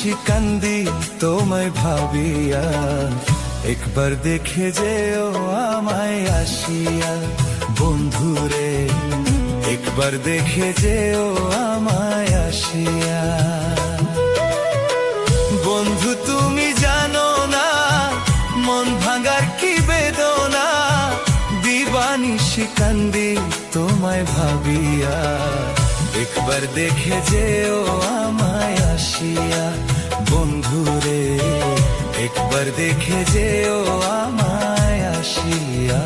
নিশি কান্দি তোমায় ভাবিয়া, একবার দেখে যেও আমায় আসিয়া। বন্ধুরে একবার দেখে যেও আমায় আসিয়া। বন্ধু তুমি জানো না মন ভাঙার কি বেদনা, দিবানিশি কান্দি তোমায় ভাবিয়া, একবার দেখে যেও আমায় আসিয়া। বন্ধুরে একবার দেখে যেও আমায় আসিয়া।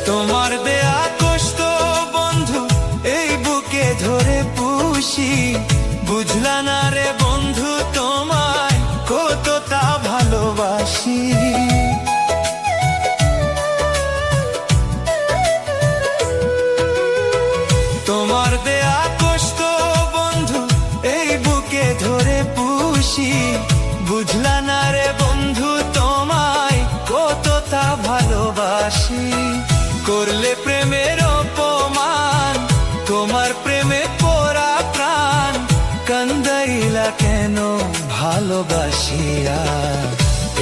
তোমার দেয়া কষ্ট বন্ধু এই বুকে ধরে পুষি, বুঝলা না রে বন্ধু তোমায় কতটা ভালোবাসি। তোমার দেয়া কষ্ট বন্ধু এই বুকে ধরে পুষি, বুঝলা না রে বন্ধু তোমায় কতটা ভালোবাসি। করলে প্রেমের অপমান, তোমার প্রেমে পড়া প্রাণ, কান্দাইলা কেন ভালোবাসিয়া।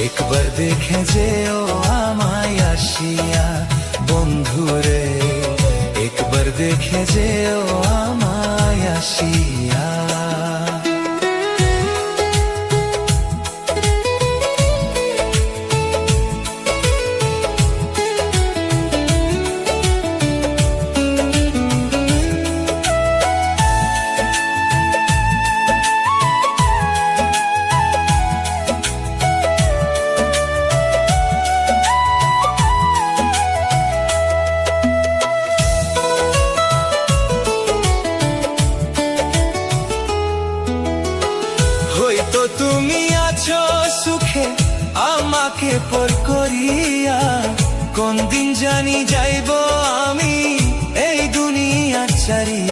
একবার দেখে যেও আমায় আসিয়া। বন্ধুরে একবার দেখে যেও আমায় আসিয়া। হয়তো তুমি আছো সুখে আমাকে পর করিয়া, কোন দিন জানি যাইব আমি এই দুনিয়া ছাড়িয়া।